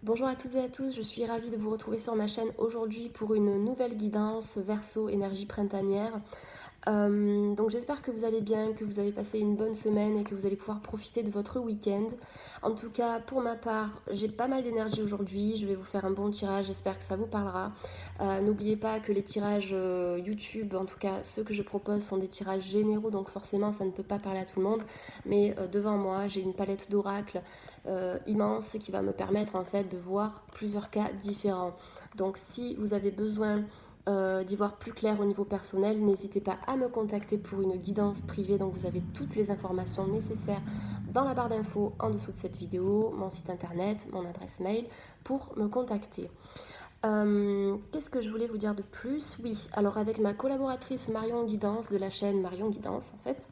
Bonjour à toutes et à tous, je suis ravie de vous retrouver sur ma chaîne aujourd'hui pour une nouvelle guidance Verseau énergie printanière. Donc j'espère que vous allez bien, que vous avez passé une bonne semaine et que vous allez pouvoir profiter de votre week-end. En tout cas, pour ma part, j'ai pas mal d'énergie aujourd'hui. Je vais vous faire un bon tirage, j'espère que ça vous parlera. N'oubliez pas que les tirages YouTube, en tout cas ceux que je propose, sont des tirages généraux, donc forcément ça ne peut pas parler à tout le monde. Mais devant moi, j'ai une palette d'oracles immense qui va me permettre en fait de voir plusieurs cas différents. Donc si vous avez besoin d'y voir plus clair au niveau personnel, n'hésitez pas à me contacter pour une guidance privée. Donc vous avez toutes les informations nécessaires dans la barre d'infos en dessous de cette vidéo, mon site internet, mon adresse mail pour me contacter. Qu'est-ce que je voulais vous dire de plus? Oui, alors avec ma collaboratrice Marion Guidance de la chaîne Marion Guidance en fait,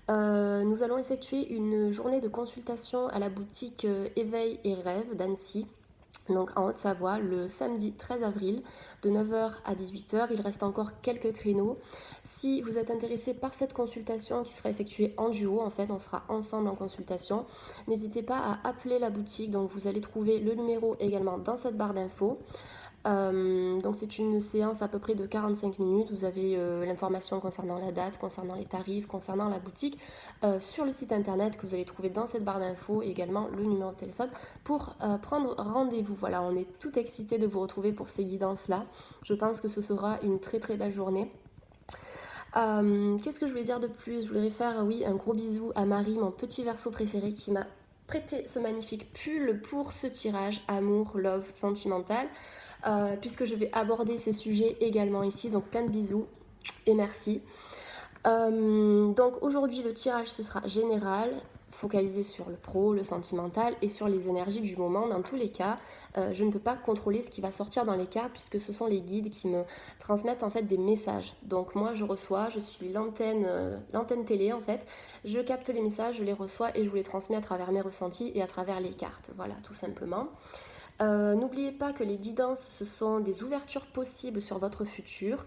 nous allons effectuer une journée de consultation à la boutique Éveil et Rêve d'Annecy, donc en Haute-Savoie, le samedi 13 avril de 9h à 18h. Il reste encore quelques créneaux. Si vous êtes intéressé par cette consultation qui sera effectuée en duo, en fait, on sera ensemble en consultation, n'hésitez pas à appeler la boutique. Donc vous allez trouver le numéro également dans cette barre d'infos. Donc c'est une séance à peu près de 45 minutes. Vous avez l'information concernant la date, concernant les tarifs, concernant la boutique sur le site internet que vous allez trouver dans cette barre d'infos, et également le numéro de téléphone pour prendre rendez-vous. Voilà, on est tout excités de vous retrouver pour ces guidances-là. Je pense que ce sera une très très belle journée. Qu'est-ce que je voulais dire de plus? Je voudrais faire oui, un gros bisou à Marie, mon petit Verseau préféré, qui m'a prêté ce magnifique pull pour ce tirage amour, love, sentimental, puisque je vais aborder ces sujets également ici. Donc plein de bisous et merci. Donc aujourd'hui le tirage ce sera général, focalisé sur le pro, le sentimental et sur les énergies du moment. Dans tous les cas, je ne peux pas contrôler ce qui va sortir dans les cartes puisque ce sont les guides qui me transmettent en fait des messages. Donc moi je reçois, je suis l'antenne télé en fait, je capte les messages, je les reçois et je vous les transmets à travers mes ressentis et à travers les cartes. Voilà, tout simplement. N'oubliez pas que les guidances, ce sont des ouvertures possibles sur votre futur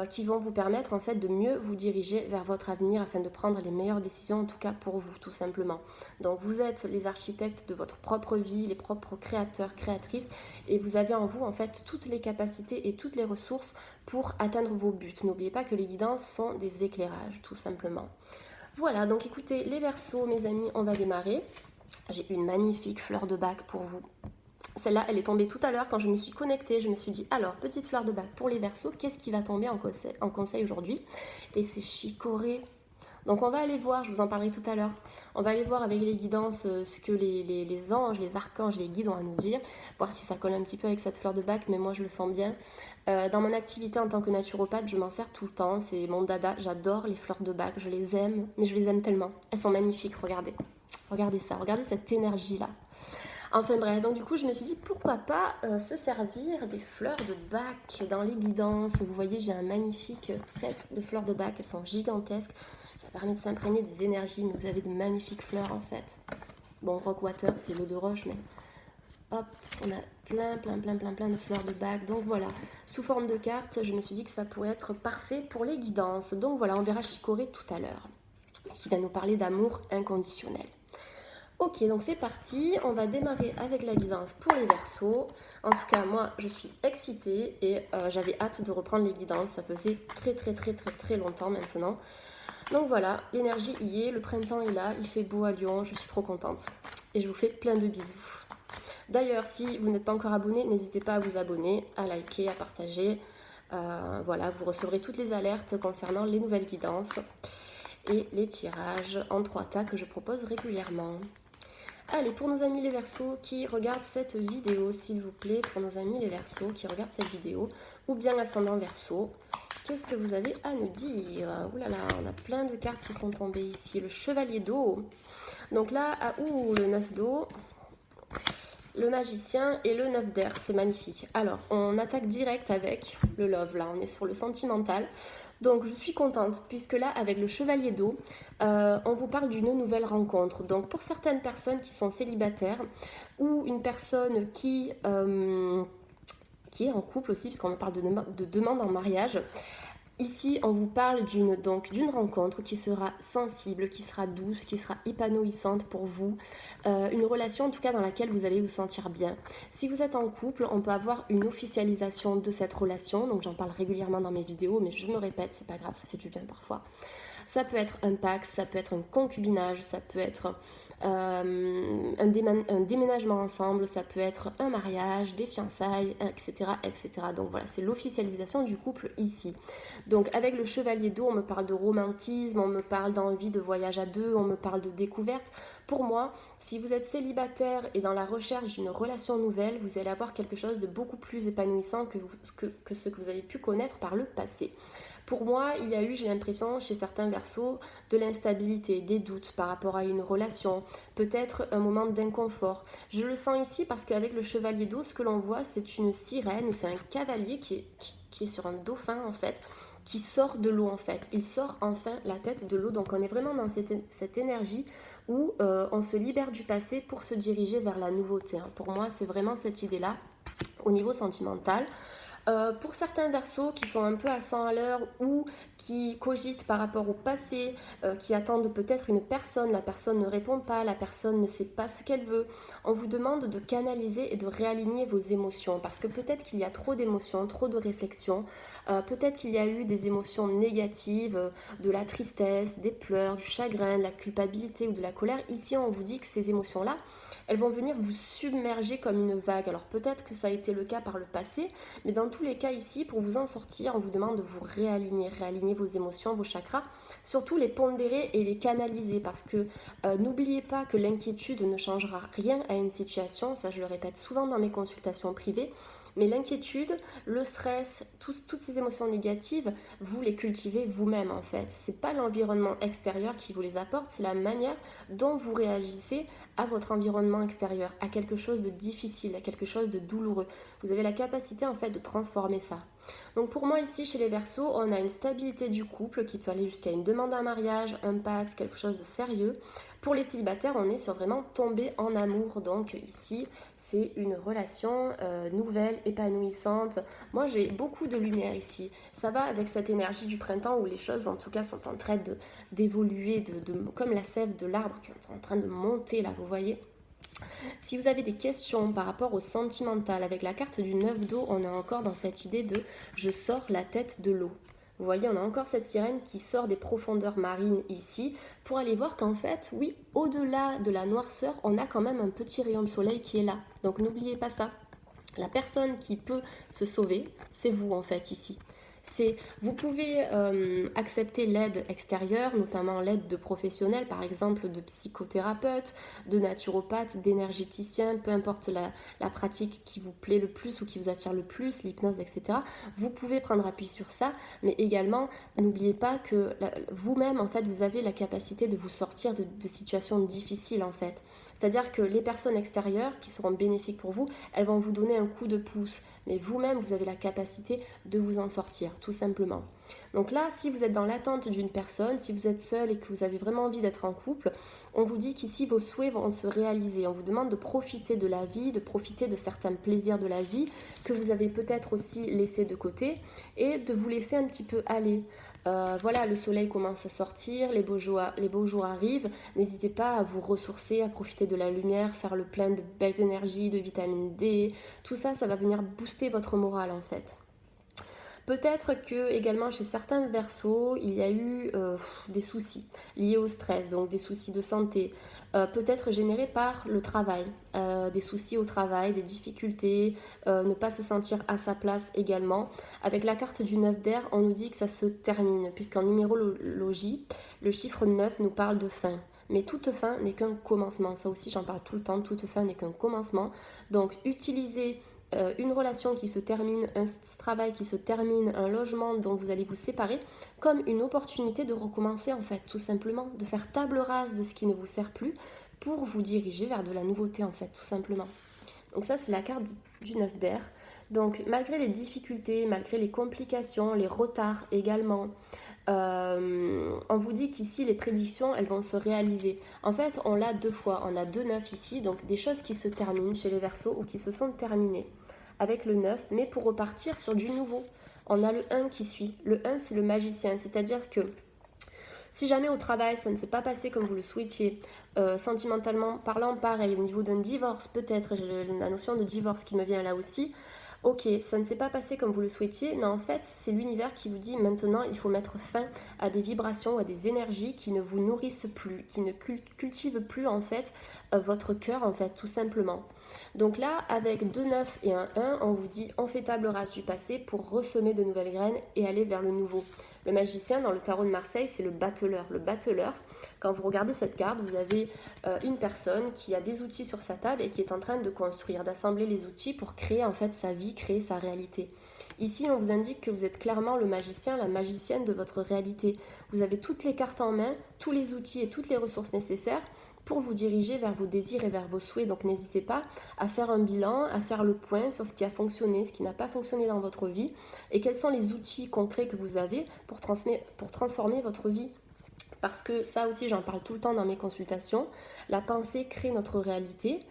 qui vont vous permettre en fait de mieux vous diriger vers votre avenir afin de prendre les meilleures décisions, en tout cas pour vous, tout simplement. Donc vous êtes les architectes de votre propre vie, les propres créateurs, créatrices, et vous avez en vous en fait toutes les capacités et toutes les ressources pour atteindre vos buts. N'oubliez pas que les guidances sont des éclairages, tout simplement. Voilà, donc écoutez, les Verseaux, mes amis, on va démarrer. J'ai une magnifique fleur de bac pour vous. Celle-là, elle est tombée tout à l'heure quand je me suis connectée. Je me suis dit, alors, petite fleur de bac pour les Verseaux, qu'est-ce qui va tomber en conseil aujourd'hui? Et c'est chicorée. Donc on va aller voir, je vous en parlerai tout à l'heure, on va aller voir avec les guidances ce que les anges, les archanges, les guides ont à nous dire, voir si ça colle un petit peu avec cette fleur de bac, mais moi je le sens bien. Dans mon activité en tant que naturopathe, je m'en sers tout le temps, c'est mon dada, j'adore les fleurs de bac, je les aime, mais je les aime tellement. Elles sont magnifiques, regardez. Regardez ça, regardez cette énergie-là. Enfin bref, donc du coup je me suis dit pourquoi pas se servir des fleurs de bac dans les guidances. Vous voyez, j'ai un magnifique set de fleurs de bac, elles sont gigantesques. Ça permet de s'imprégner des énergies, mais vous avez de magnifiques fleurs en fait. Bon, Rockwater, c'est l'eau de roche, mais hop, on a plein de fleurs de bac. Donc voilà, sous forme de carte, je me suis dit que ça pourrait être parfait pour les guidances. Donc voilà, on verra Chicorée tout à l'heure, qui va nous parler d'amour inconditionnel. Ok, donc c'est parti, on va démarrer avec la guidance pour les Verseaux. En tout cas, moi, je suis excitée et j'avais hâte de reprendre les guidances. Ça faisait très longtemps maintenant. Donc voilà, l'énergie y est, le printemps est là, il fait beau à Lyon, je suis trop contente. Et je vous fais plein de bisous. D'ailleurs, si vous n'êtes pas encore abonné, n'hésitez pas à vous abonner, à liker, à partager. Voilà, vous recevrez toutes les alertes concernant les nouvelles guidances et les tirages en 3 tas que je propose régulièrement. Allez, pour nos amis les Verseaux qui regardent cette vidéo, s'il vous plaît, pour nos amis les Verseaux qui regardent cette vidéo, ou bien ascendant Verseau, qu'est-ce que vous avez à nous dire? Ouh là là, on a plein de cartes qui sont tombées ici. Le chevalier d'eau. Donc là, le 9 d'eau, le magicien et le 9 d'air, c'est magnifique. Alors, on attaque direct avec le love, là, on est sur le sentimental. Donc je suis contente puisque là avec le chevalier d'eau on vous parle d'une nouvelle rencontre. Donc pour certaines personnes qui sont célibataires ou une personne qui est en couple aussi, puisqu'on me parle de demande en mariage, Ici, on vous parle d'une rencontre qui sera sensible, qui sera douce, qui sera épanouissante pour vous. Une relation en tout cas dans laquelle vous allez vous sentir bien. Si vous êtes en couple, on peut avoir une officialisation de cette relation. Donc j'en parle régulièrement dans mes vidéos, mais je me répète, c'est pas grave, ça fait du bien parfois. Ça peut être un pax, ça peut être un concubinage, ça peut être un déménagement ensemble, ça peut être un mariage, des fiançailles, etc. etc. Donc voilà, c'est l'officialisation du couple ici. Donc avec le chevalier d'eau, on me parle de romantisme, on me parle d'envie de voyage à deux, on me parle de découverte. Pour moi, si vous êtes célibataire et dans la recherche d'une relation nouvelle, vous allez avoir quelque chose de beaucoup plus épanouissant que ce que vous avez pu connaître par le passé. Pour moi, il y a eu, j'ai l'impression, chez certains Verseaux, de l'instabilité, des doutes par rapport à une relation, peut-être un moment d'inconfort. Je le sens ici parce qu'avec le chevalier d'eau, ce que l'on voit, c'est une sirène ou c'est un cavalier qui est sur un dauphin en fait, qui sort de l'eau en fait. Il sort enfin la tête de l'eau, donc on est vraiment dans cette énergie où on se libère du passé pour se diriger vers la nouveauté. Pour moi, c'est vraiment cette idée-là au niveau sentimental. Pour certains Verseaux qui sont un peu à 100 à l'heure ou qui cogitent par rapport au passé, qui attendent peut-être une personne, la personne ne répond pas, la personne ne sait pas ce qu'elle veut, on vous demande de canaliser et de réaligner vos émotions parce que peut-être qu'il y a trop d'émotions, trop de réflexions, peut-être qu'il y a eu des émotions négatives, de la tristesse, des pleurs, du chagrin, de la culpabilité ou de la colère. Ici, on vous dit que ces émotions-là, elles vont venir vous submerger comme une vague. Alors peut-être que ça a été le cas par le passé, mais dans tous les cas ici, pour vous en sortir, on vous demande de vous réaligner vos émotions, vos chakras, surtout les pondérer et les canaliser parce que n'oubliez pas que l'inquiétude ne changera rien à une situation, ça je le répète souvent dans mes consultations privées, mais l'inquiétude, le stress, toutes ces émotions négatives, vous les cultivez vous-même en fait. C'est pas l'environnement extérieur qui vous les apporte, c'est la manière dont vous réagissez à votre environnement extérieur, à quelque chose de difficile, à quelque chose de douloureux. Vous avez la capacité en fait de transformer ça. Donc pour moi ici chez les Verseaux, on a une stabilité du couple qui peut aller jusqu'à une demande en mariage, un pax, quelque chose de sérieux. Pour les célibataires, on est sur vraiment tomber en amour. Donc ici, c'est une relation nouvelle, épanouissante. Moi, j'ai beaucoup de lumière ici. Ça va avec cette énergie du printemps où les choses, en tout cas, sont en train d'évoluer, comme la sève de l'arbre qui est en train de monter là, vous voyez. Si vous avez des questions par rapport au sentimental, avec la carte du 9 d'eau, on est encore dans cette idée de je sors la tête de l'eau. Vous voyez, on a encore cette sirène qui sort des profondeurs marines ici pour aller voir qu'en fait, oui, au-delà de la noirceur, on a quand même un petit rayon de soleil qui est là. Donc n'oubliez pas ça. La personne qui peut se sauver, c'est vous en fait ici. Vous pouvez accepter l'aide extérieure, notamment l'aide de professionnels, par exemple de psychothérapeutes, de naturopathes, d'énergéticiens, peu importe la pratique qui vous plaît le plus ou qui vous attire le plus, l'hypnose, etc. Vous pouvez prendre appui sur ça, mais également, n'oubliez pas que vous-même, en fait, vous avez la capacité de vous sortir de situations difficiles, en fait. C'est-à-dire que les personnes extérieures qui seront bénéfiques pour vous, elles vont vous donner un coup de pouce. Mais vous-même, vous avez la capacité de vous en sortir, tout simplement. Donc là, si vous êtes dans l'attente d'une personne, si vous êtes seul et que vous avez vraiment envie d'être en couple, on vous dit qu'ici, vos souhaits vont se réaliser. On vous demande de profiter de la vie, de profiter de certains plaisirs de la vie que vous avez peut-être aussi laissés de côté et de vous laisser un petit peu aller. Voilà, le soleil commence à sortir, les beaux jours arrivent. N'hésitez pas à vous ressourcer, à profiter de la lumière, faire le plein de belles énergies, de vitamine D. Tout ça, ça va venir booster votre morale en fait. Peut-être que également chez certains Verseaux, il y a eu des soucis liés au stress, donc des soucis de santé, peut-être générés par le travail, des soucis au travail, des difficultés, ne pas se sentir à sa place également. Avec la carte du 9 d'air, on nous dit que ça se termine, puisqu'en numérologie, le chiffre 9 nous parle de fin. Mais toute fin n'est qu'un commencement, ça aussi j'en parle tout le temps, toute fin n'est qu'un commencement. Donc utilisez une relation qui se termine, un travail qui se termine, un logement dont vous allez vous séparer, comme une opportunité de recommencer en fait, tout simplement, de faire table rase de ce qui ne vous sert plus pour vous diriger vers de la nouveauté en fait, tout simplement. Donc ça c'est la carte du 9 d'air. Donc malgré les difficultés, malgré les complications, les retards également, on vous dit qu'ici les prédictions elles vont se réaliser. En fait on l'a deux fois, on a 2 9 ici, donc des choses qui se terminent chez les Verseaux ou qui se sont terminées avec le 9, mais pour repartir sur du nouveau. on a le 1 qui suit. Le 1, c'est le magicien, c'est-à-dire que si jamais au travail, ça ne s'est pas passé comme vous le souhaitiez, sentimentalement parlant, pareil, au niveau d'un divorce, peut-être, j'ai la notion de divorce qui me vient là aussi. Ok, ça ne s'est pas passé comme vous le souhaitiez, mais en fait, c'est l'univers qui vous dit maintenant, il faut mettre fin à des vibrations, à des énergies qui ne vous nourrissent plus, qui ne cultivent plus en fait votre cœur, en fait, tout simplement. Donc là, avec 2 9 et un 1, on vous dit on fait table rase du passé pour ressemer de nouvelles graines et aller vers le nouveau. Le magicien dans le tarot de Marseille, c'est le battleur. Le battleur, quand vous regardez cette carte, vous avez une personne qui a des outils sur sa table et qui est en train de construire, d'assembler les outils pour créer en fait sa vie, créer sa réalité. Ici, on vous indique que vous êtes clairement le magicien, la magicienne de votre réalité. Vous avez toutes les cartes en main, tous les outils et toutes les ressources nécessaires pour vous diriger vers vos désirs et vers vos souhaits. Donc n'hésitez pas à faire un bilan, à faire le point sur ce qui a fonctionné, ce qui n'a pas fonctionné dans votre vie et quels sont les outils concrets que vous avez pour transformer votre vie. Parce que ça aussi, j'en parle tout le temps dans mes consultations. La pensée crée notre réalité.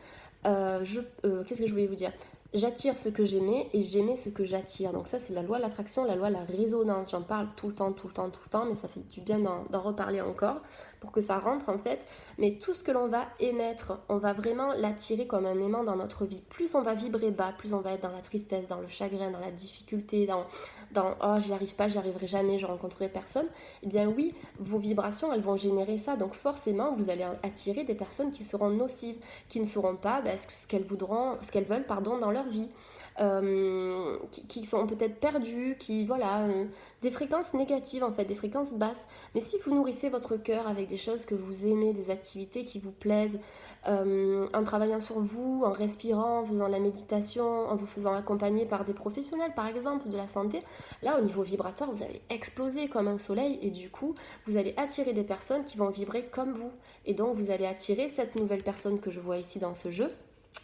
Qu'est-ce que je voulais vous dire ? J'attire ce que j'aimais et j'aimais ce que j'attire. Donc ça, c'est la loi de l'attraction, la loi de la résonance. J'en parle tout le temps, mais ça fait du bien d'en reparler encore pour que ça rentre en fait. Mais tout ce que l'on va émettre, on va vraiment l'attirer comme un aimant dans notre vie. Plus on va vibrer bas, plus on va être dans la tristesse, dans le chagrin, dans la difficulté, dans oh j'y arrive pas, j'y arriverai jamais, je rencontrerai personne. Eh bien oui, vos vibrations, elles vont générer ça. Donc forcément, vous allez attirer des personnes qui seront nocives, qui ne sauront pas ce qu'elles veulent dans leur vie, qui sont peut-être perdus, des fréquences négatives en fait, des fréquences basses. Mais si vous nourrissez votre cœur avec des choses que vous aimez, des activités qui vous plaisent, en travaillant sur vous, en respirant, en faisant de la méditation, en vous faisant accompagner par des professionnels par exemple de la santé, là au niveau vibratoire vous allez exploser comme un soleil et du coup vous allez attirer des personnes qui vont vibrer comme vous et donc vous allez attirer cette nouvelle personne que je vois ici dans ce jeu,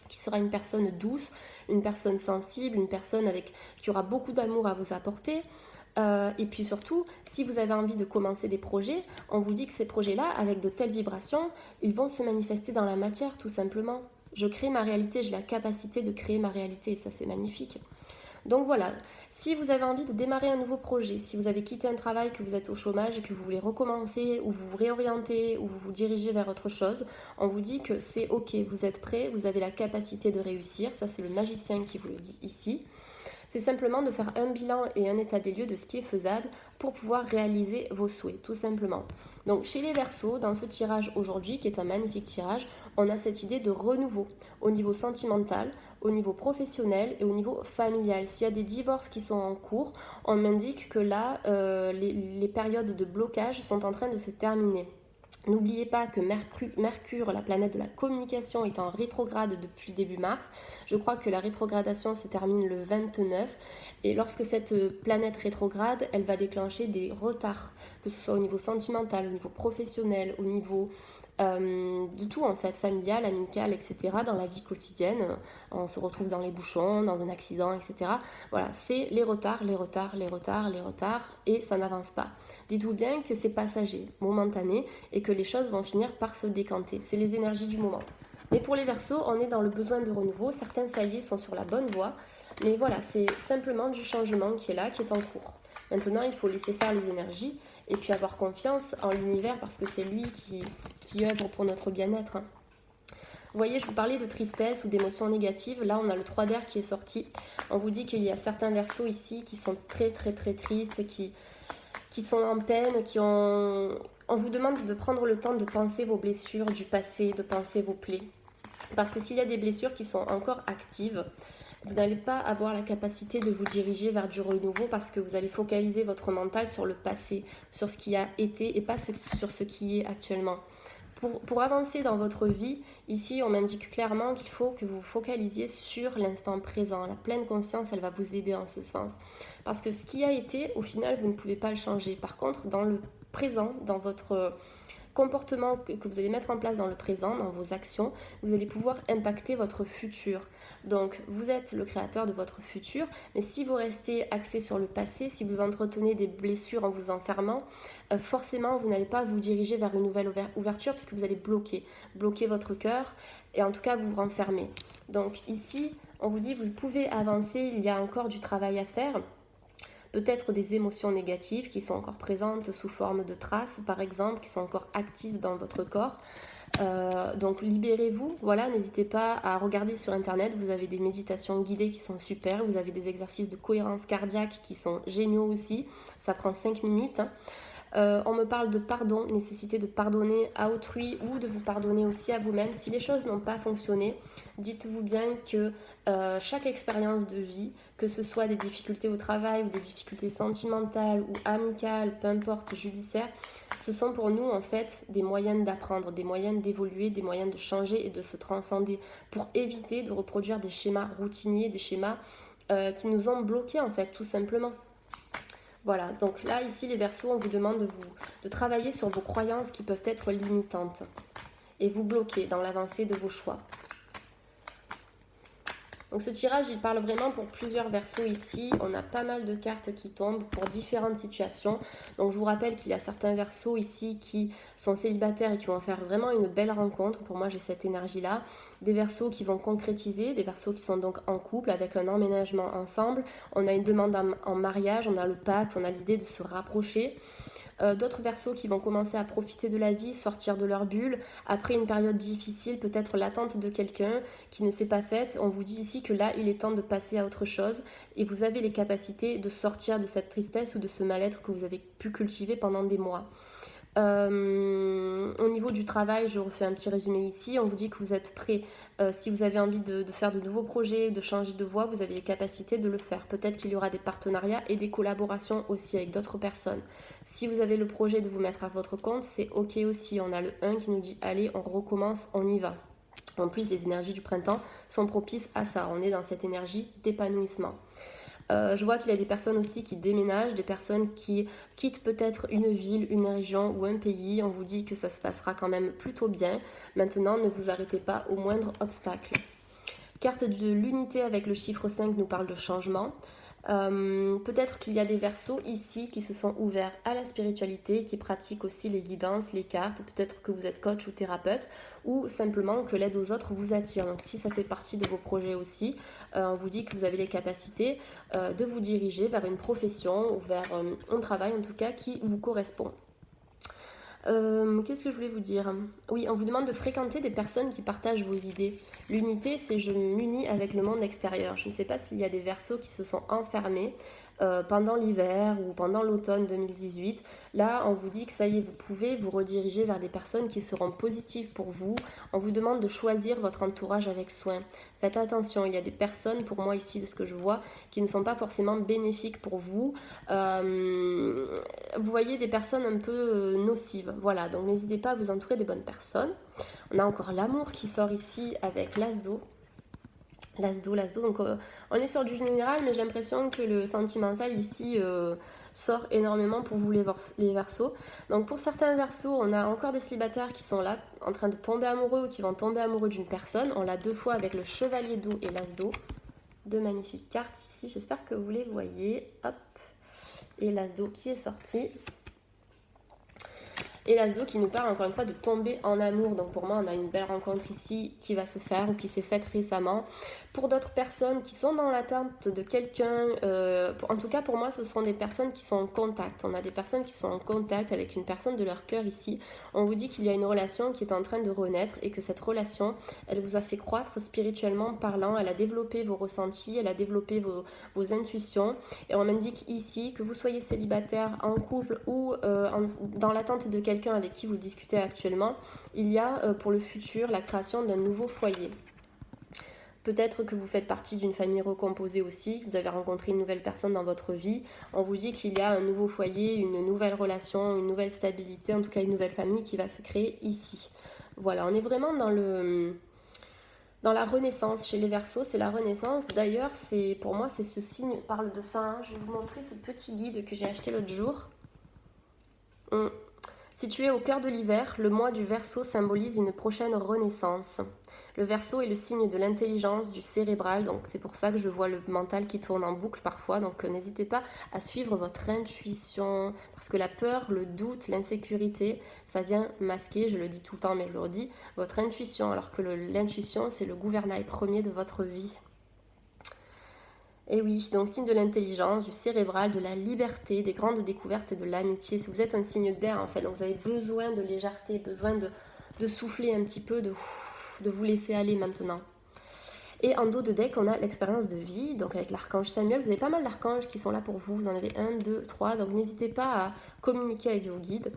qui sera une personne douce, une personne sensible, une personne qui aura beaucoup d'amour à vous apporter. Et puis surtout, si vous avez envie de commencer des projets, on vous dit que ces projets-là, avec de telles vibrations, ils vont se manifester dans la matière tout simplement. Je crée ma réalité, j'ai la capacité de créer ma réalité et ça c'est magnifique. Donc voilà, si vous avez envie de démarrer un nouveau projet, si vous avez quitté un travail, que vous êtes au chômage et que vous voulez recommencer ou vous réorienter ou vous vous dirigez vers autre chose, on vous dit que c'est ok, vous êtes prêt, vous avez la capacité de réussir, ça c'est le magicien qui vous le dit ici. C'est simplement de faire un bilan et un état des lieux de ce qui est faisable pour pouvoir réaliser vos souhaits, tout simplement. Donc chez les Verseaux, dans ce tirage aujourd'hui, qui est un magnifique tirage, on a cette idée de renouveau au niveau sentimental, au niveau professionnel et au niveau familial. S'il y a des divorces qui sont en cours, on m'indique que là, les périodes de blocage sont en train de se terminer. N'oubliez pas que Mercure, la planète de la communication, est en rétrograde depuis début mars. Je crois que la rétrogradation se termine le 29. Et lorsque cette planète rétrograde, elle va déclencher des retards, que ce soit au niveau sentimental, au niveau professionnel, au niveau de tout en fait, familial, amical, etc. Dans la vie quotidienne, on se retrouve dans les bouchons, dans un accident, etc. Voilà, c'est les retards, et ça n'avance pas. Dites-vous bien que c'est passager, momentané, et que les choses vont finir par se décanter. C'est les énergies du moment. Mais pour les Verseaux, on est dans le besoin de renouveau. Certains, ça y est, sont sur la bonne voie. Mais voilà, c'est simplement du changement qui est là, qui est en cours. Maintenant, il faut laisser faire les énergies et puis avoir confiance en l'univers parce que c'est lui qui œuvre pour notre bien-être. Vous voyez, je vous parlais de tristesse ou d'émotions négatives. Là, on a le 3 d'air qui est sorti. On vous dit qu'il y a certains Verseaux ici qui sont très, très, très tristes, qui sont en peine, on vous demande de prendre le temps de penser vos blessures du passé, de penser vos plaies. Parce que s'il y a des blessures qui sont encore actives, vous n'allez pas avoir la capacité de vous diriger vers du renouveau parce que vous allez focaliser votre mental sur le passé, sur ce qui a été et pas sur ce qui est actuellement. Pour avancer dans votre vie, ici on m'indique clairement qu'il faut que vous vous focalisiez sur l'instant présent. La pleine conscience, elle va vous aider en ce sens. Parce que ce qui a été, au final, vous ne pouvez pas le changer. Par contre, dans le présent, dans votre comportement que vous allez mettre en place dans le présent, dans vos actions, vous allez pouvoir impacter votre futur. Donc, vous êtes le créateur de votre futur, mais si vous restez axé sur le passé, si vous entretenez des blessures en vous enfermant, forcément, vous n'allez pas vous diriger vers une nouvelle ouverture puisque vous allez bloquer votre cœur et en tout cas vous renfermer. Donc ici, on vous dit, vous pouvez avancer, il y a encore du travail à faire. peut-être des émotions négatives qui sont encore présentes sous forme de traces, par exemple, qui sont encore actives dans votre corps. Donc libérez-vous, voilà, n'hésitez pas à regarder sur internet, vous avez des méditations guidées qui sont super, vous avez des exercices de cohérence cardiaque qui sont géniaux aussi, ça prend 5 minutes. On me parle de pardon, nécessité de pardonner à autrui ou de vous pardonner aussi à vous-même. Si les choses n'ont pas fonctionné, dites-vous bien que chaque expérience de vie, que ce soit des difficultés au travail ou des difficultés sentimentales ou amicales, peu importe, judiciaires, ce sont pour nous en fait des moyens d'apprendre, des moyens d'évoluer, des moyens de changer et de se transcender pour éviter de reproduire des schémas routiniers, des schémas qui nous ont bloqués en fait, tout simplement. Voilà, donc là, ici, les Verseaux, on vous demande de travailler sur vos croyances qui peuvent être limitantes et vous bloquer dans l'avancée de vos choix. Donc ce tirage, il parle vraiment pour plusieurs Verseaux ici. On a pas mal de cartes qui tombent pour différentes situations. Donc je vous rappelle qu'il y a certains Verseaux ici qui sont célibataires et qui vont faire vraiment une belle rencontre. Pour moi, j'ai cette énergie-là. Des Verseaux qui vont concrétiser, des Verseaux qui sont donc en couple avec un emménagement ensemble. On a une demande en mariage, on a le pacte, on a l'idée de se rapprocher. D'autres Verseaux qui vont commencer à profiter de la vie, sortir de leur bulle, après une période difficile, peut-être l'attente de quelqu'un qui ne s'est pas faite. On vous dit ici que là, il est temps de passer à autre chose et vous avez les capacités de sortir de cette tristesse ou de ce mal-être que vous avez pu cultiver pendant des mois. Au niveau du travail, je refais un petit résumé ici. On vous dit que vous êtes prêt. Si vous avez envie de faire de nouveaux projets, de changer de voie, vous avez les capacités de le faire. Peut-être qu'il y aura des partenariats et des collaborations aussi avec d'autres personnes. Si vous avez le projet de vous mettre à votre compte, c'est ok aussi. On a le 1 qui nous dit allez, on recommence, on y va. En plus, les énergies du printemps sont propices à ça. On est dans cette énergie d'épanouissement. Je vois qu'il y a des personnes aussi qui déménagent, des personnes qui quittent peut-être une ville, une région ou un pays. On vous dit que ça se passera quand même plutôt bien. Maintenant, ne vous arrêtez pas au moindre obstacle. Carte de l'unité avec le chiffre 5 nous parle de changement. Peut-être qu'il y a des Verseaux ici qui se sont ouverts à la spiritualité, qui pratiquent aussi les guidances, les cartes. Peut-être que vous êtes coach ou thérapeute ou simplement que l'aide aux autres vous attire. Donc si ça fait partie de vos projets aussi, on vous dit que vous avez les capacités de vous diriger vers une profession ou vers un travail en tout cas qui vous correspond. Qu'est-ce que je voulais vous dire? Oui, on vous demande de fréquenter des personnes qui partagent vos idées. L'unité, c'est je m'unis avec le monde extérieur. Je ne sais pas s'il y a des Verseaux qui se sont enfermés pendant l'hiver ou pendant l'automne 2018. Là, on vous dit que ça y est, vous pouvez vous rediriger vers des personnes qui seront positives pour vous. On vous demande de choisir votre entourage avec soin. Faites attention, il y a des personnes, pour moi ici, de ce que je vois, qui ne sont pas forcément bénéfiques pour vous. Vous voyez des personnes un peu nocives. Voilà, donc n'hésitez pas à vous entourer des bonnes personnes. On a encore l'amour qui sort ici avec l'as d'eau. L'as d'eau, donc on est sur du général, mais j'ai l'impression que le sentimental ici sort énormément pour vous les Verseaux. Donc pour certains Verseaux, on a encore des célibataires qui sont là, en train de tomber amoureux ou qui vont tomber amoureux d'une personne. On l'a 2 fois avec le chevalier d'eau et l'as d'eau. 2 magnifiques cartes ici, j'espère que vous les voyez. Hop, et l'as d'eau qui est sorti. Et l'as d'eau qui nous parle encore une fois de tomber en amour. Donc pour moi, on a une belle rencontre ici qui va se faire ou qui s'est faite récemment. Pour d'autres personnes qui sont dans l'attente de quelqu'un, en tout cas pour moi, ce sont des personnes qui sont en contact. On a des personnes qui sont en contact avec une personne de leur cœur ici. On vous dit qu'il y a une relation qui est en train de renaître et que cette relation, elle vous a fait croître spirituellement parlant. Elle a développé vos ressentis, elle a développé vos intuitions. Et on m'indique ici que vous soyez célibataire, en couple ou dans l'attente de quelqu'un avec qui vous discutez actuellement, il y a pour le futur la création d'un nouveau foyer. Peut-être que vous faites partie d'une famille recomposée aussi, que vous avez rencontré une nouvelle personne dans votre vie. On vous dit qu'il y a un nouveau foyer, une nouvelle relation, une nouvelle stabilité, en tout cas une nouvelle famille qui va se créer ici. Voilà, on est vraiment dans la renaissance. Chez les Verseaux, c'est la renaissance. D'ailleurs, pour moi, c'est ce signe, parle de ça. Hein. Je vais vous montrer ce petit guide que j'ai acheté l'autre jour. Situé au cœur de l'hiver, le mois du Verseau symbolise une prochaine renaissance. Le Verseau est le signe de l'intelligence, du cérébral, donc c'est pour ça que je vois le mental qui tourne en boucle parfois. Donc n'hésitez pas à suivre votre intuition, parce que la peur, le doute, l'insécurité, ça vient masquer, je le dis tout le temps mais je le redis, votre intuition, alors que l'intuition c'est le gouvernail premier de votre vie. Et oui, donc signe de l'intelligence, du cérébral, de la liberté, des grandes découvertes et de l'amitié. Si vous êtes un signe d'air en fait, donc vous avez besoin de légèreté, besoin de souffler un petit peu, de vous laisser aller maintenant. Et en dos de deck, on a l'expérience de vie, donc avec l'archange Samuel. Vous avez pas mal d'archanges qui sont là pour vous. Vous en avez 1, 2, 3. Donc n'hésitez pas à communiquer avec vos guides.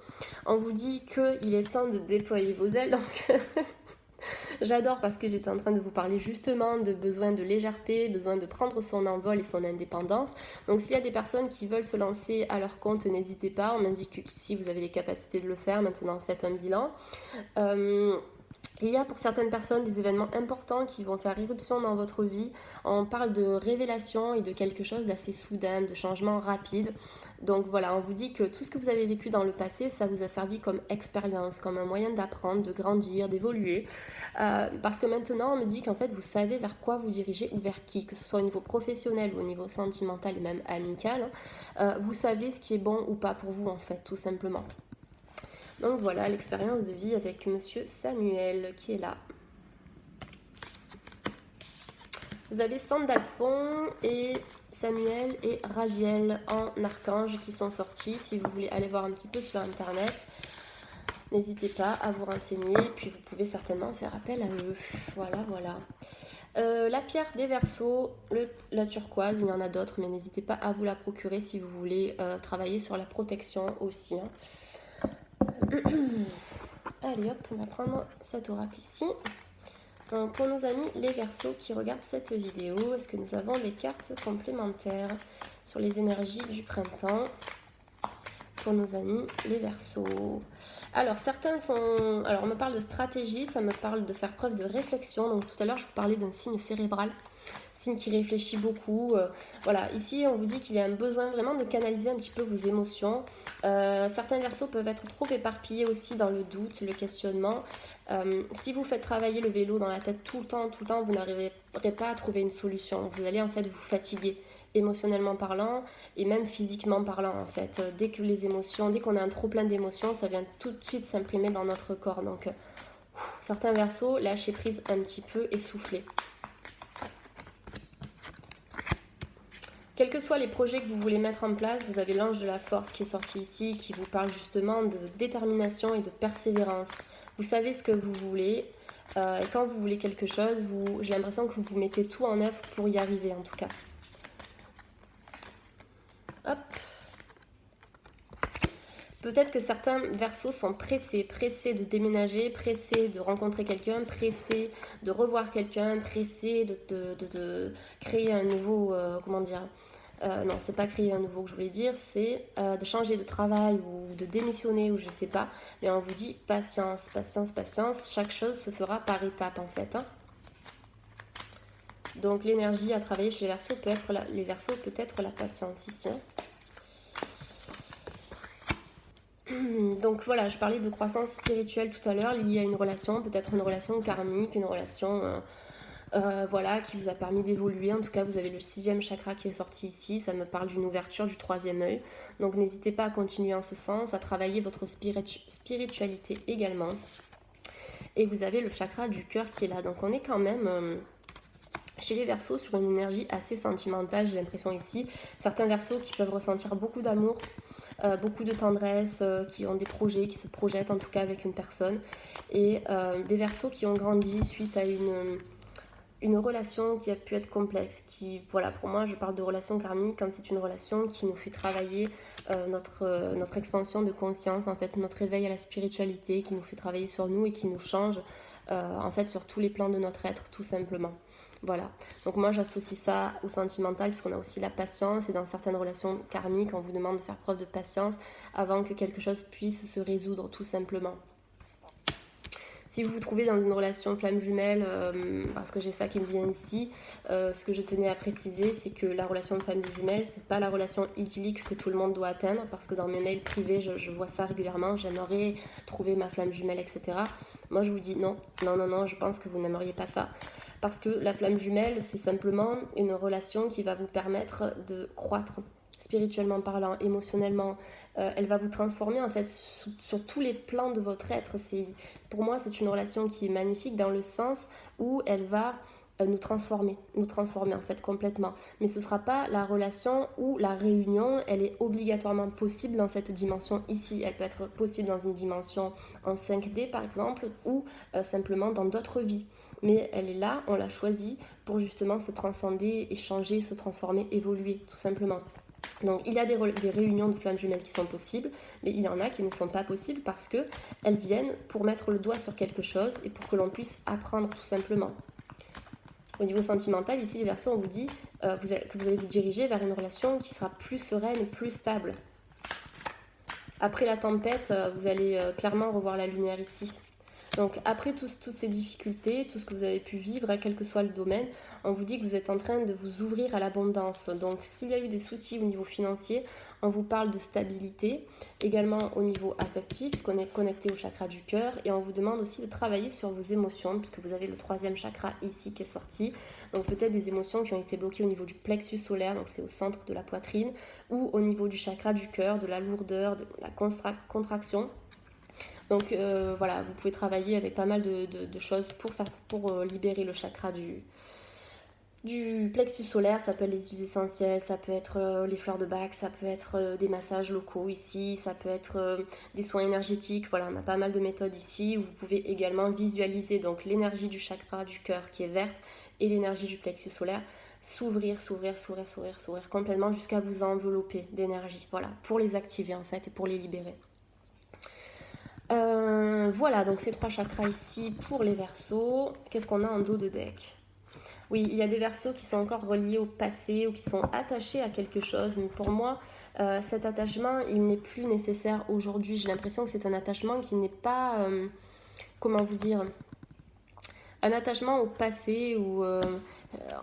On vous dit qu'il est temps de déployer vos ailes. Donc j'adore parce que j'étais en train de vous parler justement de besoin de légèreté, besoin de prendre son envol et son indépendance. Donc s'il y a des personnes qui veulent se lancer à leur compte, n'hésitez pas. On m'indique qu'ici vous avez les capacités de le faire. Maintenant faites un bilan. Il y a pour certaines personnes des événements importants qui vont faire irruption dans votre vie. On parle de révélation et de quelque chose d'assez soudain, de changement rapide. Donc voilà, on vous dit que tout ce que vous avez vécu dans le passé, ça vous a servi comme expérience, comme un moyen d'apprendre, de grandir, d'évoluer. Parce que maintenant, on me dit qu'en fait, vous savez vers quoi vous dirigez ou vers qui, que ce soit au niveau professionnel ou au niveau sentimental et même amical. Vous savez ce qui est bon ou pas pour vous, en fait, tout simplement. Donc voilà l'expérience de vie avec Monsieur Samuel qui est là. Vous avez Sandalphon et Samuel et Raziel en archange qui sont sortis. Si vous voulez aller voir un petit peu sur internet, n'hésitez pas à vous renseigner. Puis vous pouvez certainement faire appel à eux. Voilà, voilà. La pierre des Verseaux, la turquoise, il y en a d'autres, mais n'hésitez pas à vous la procurer si vous voulez travailler sur la protection aussi. Hein. Allez hop, on va prendre cet oracle ici. Donc, pour nos amis les Verseaux qui regardent cette vidéo, est-ce que nous avons des cartes complémentaires sur les énergies du printemps pour nos amis les Verseaux? Alors certains sont... Alors on me parle de stratégie, ça me parle de faire preuve de réflexion. Donc tout à l'heure je vous parlais d'un signe cérébral, signe qui réfléchit beaucoup. Voilà, ici on vous dit qu'il y a un besoin vraiment de canaliser un petit peu vos émotions. Certains Verseaux peuvent être trop éparpillés aussi dans le doute, le questionnement. Si vous faites travailler le vélo dans la tête tout le temps, vous n'arriverez pas à trouver une solution. Vous allez en fait vous fatiguer émotionnellement parlant et même physiquement parlant en fait. Dès qu'on a un trop plein d'émotions, ça vient tout de suite s'imprimer dans notre corps. Donc certains Verseaux, lâchez prise un petit peu et soufflez. Quels que soient les projets que vous voulez mettre en place, vous avez l'ange de la force qui est sorti ici, qui vous parle justement de détermination et de persévérance. Vous savez ce que vous voulez, et quand vous voulez quelque chose, j'ai l'impression que vous mettez tout en œuvre pour y arriver en tout cas. Hop. Peut-être que certains Verseaux sont pressés de déménager, pressés de rencontrer quelqu'un, pressés de revoir quelqu'un, pressés de créer un nouveau, comment dire, non, c'est pas créer un nouveau que je voulais dire, c'est de changer de travail ou de démissionner ou je sais pas. Mais on vous dit patience, patience, patience, chaque chose se fera par étapes en fait. Hein. Donc l'énergie à travailler chez les Verseaux peut être la patience ici. Hein. Donc voilà, je parlais de croissance spirituelle tout à l'heure, liée à une relation, peut-être une relation karmique, une relation voilà, qui vous a permis d'évoluer. En tout cas, vous avez le 6e chakra qui est sorti ici, ça me parle d'une ouverture du 3e œil. Donc n'hésitez pas à continuer en ce sens, à travailler votre spiritualité également. Et vous avez le chakra du cœur qui est là. Donc on est quand même... chez les Verseaux, sur une énergie assez sentimentale, j'ai l'impression ici. Certains Verseaux qui peuvent ressentir beaucoup d'amour, beaucoup de tendresse, qui ont des projets, qui se projettent en tout cas avec une personne. Et des Verseaux qui ont grandi suite à une relation qui a pu être complexe. Voilà, pour moi, je parle de relation karmique quand c'est une relation qui nous fait travailler notre expansion de conscience, en fait, notre éveil à la spiritualité, qui nous fait travailler sur nous et qui nous change, en fait, sur tous les plans de notre être, tout simplement. Voilà, donc moi j'associe ça au sentimental puisqu'on a aussi la patience et dans certaines relations karmiques on vous demande de faire preuve de patience avant que quelque chose puisse se résoudre tout simplement. Si vous vous trouvez dans une relation flamme jumelle, parce que j'ai ça qui me vient ici, ce que je tenais à préciser, c'est que la relation de flamme jumelle, c'est pas la relation idyllique que tout le monde doit atteindre, parce que dans mes mails privés, je vois ça régulièrement, j'aimerais trouver ma flamme jumelle, etc. Moi, je vous dis non, je pense que vous n'aimeriez pas ça. Parce que la flamme jumelle, c'est simplement une relation qui va vous permettre de croître spirituellement parlant, émotionnellement. Elle va vous transformer en fait sur tous les plans de votre être. Pour moi, c'est une relation qui est magnifique dans le sens où elle va nous transformer en fait complètement. Mais ce ne sera pas la relation où la réunion, elle est obligatoirement possible dans cette dimension ici. Elle peut être possible dans une dimension en 5D par exemple, ou simplement dans d'autres vies. Mais elle est là, on l'a choisie pour justement se transcender, échanger, se transformer, évoluer, tout simplement. Donc il y a des réunions de flammes jumelles qui sont possibles, mais il y en a qui ne sont pas possibles parce qu'elles viennent pour mettre le doigt sur quelque chose et pour que l'on puisse apprendre tout simplement. Au niveau sentimental, ici les Verseaux, on vous dit que vous allez vous diriger vers une relation qui sera plus sereine et plus stable. Après la tempête, vous allez clairement revoir la lumière ici. Donc après toutes ces difficultés, tout ce que vous avez pu vivre, quel que soit le domaine, on vous dit que vous êtes en train de vous ouvrir à l'abondance. Donc s'il y a eu des soucis au niveau financier, on vous parle de stabilité, également au niveau affectif, puisqu'on est connecté au chakra du cœur, et on vous demande aussi de travailler sur vos émotions, puisque vous avez le 3e chakra ici qui est sorti. Donc peut-être des émotions qui ont été bloquées au niveau du plexus solaire, donc c'est au centre de la poitrine, ou au niveau du chakra du cœur, de la lourdeur, de la contraction. Donc voilà, vous pouvez travailler avec pas mal de choses pour libérer le chakra du plexus solaire. Ça peut être les huiles essentielles, ça peut être les fleurs de bac, ça peut être des massages locaux ici, ça peut être des soins énergétiques. Voilà, on a pas mal de méthodes ici où vous pouvez également visualiser donc l'énergie du chakra du cœur qui est verte et l'énergie du plexus solaire s'ouvrir complètement jusqu'à vous envelopper d'énergie. Voilà, pour les activer en fait et pour les libérer. Voilà, donc ces 3 chakras ici pour les Verseaux. Qu'est-ce qu'on a en dos de deck? Oui, il y a des Verseaux qui sont encore reliés au passé ou qui sont attachés à quelque chose. Mais pour moi, cet attachement, il n'est plus nécessaire aujourd'hui. J'ai l'impression que c'est un attachement qui n'est pas... comment vous dire, un attachement au passé où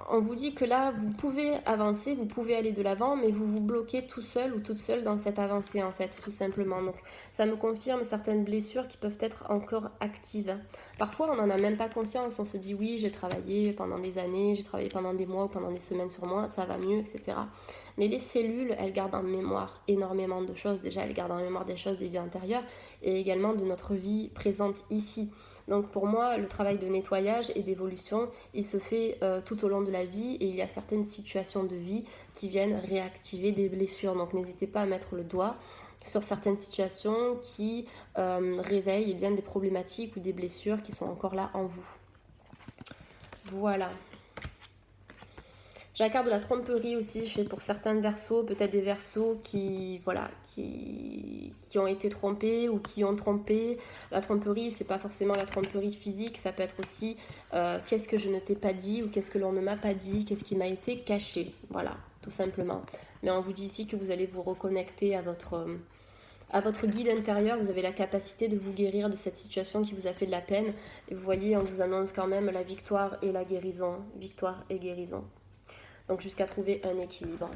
on vous dit que là vous pouvez avancer, vous pouvez aller de l'avant, mais vous vous bloquez tout seul ou toute seule dans cette avancée en fait, tout simplement. Donc ça me confirme certaines blessures qui peuvent être encore actives. Parfois on n'en a même pas conscience, on se dit oui j'ai travaillé pendant des années, j'ai travaillé pendant des mois ou pendant des semaines sur moi, ça va mieux, etc. Mais les cellules, elles gardent en mémoire énormément de choses. Déjà elles gardent en mémoire des choses des vies antérieures et également de notre vie présente ici. Donc pour moi, le travail de nettoyage et d'évolution, il se fait tout au long de la vie et il y a certaines situations de vie qui viennent réactiver des blessures. Donc n'hésitez pas à mettre le doigt sur certaines situations qui réveillent bien des problématiques ou des blessures qui sont encore là en vous. Voilà. J'ai la carte de la tromperie aussi pour certains Verseaux, peut-être des Verseaux qui ont été trompés ou qui ont trompé. La tromperie, c'est pas forcément la tromperie physique, ça peut être aussi qu'est-ce que je ne t'ai pas dit ou qu'est-ce que l'on ne m'a pas dit, qu'est-ce qui m'a été caché. Voilà, tout simplement. Mais on vous dit ici que vous allez vous reconnecter à votre guide intérieur. Vous avez la capacité de vous guérir de cette situation qui vous a fait de la peine. Et vous voyez, on vous annonce quand même la victoire et la guérison. Victoire et guérison. Donc jusqu'à trouver un équilibre.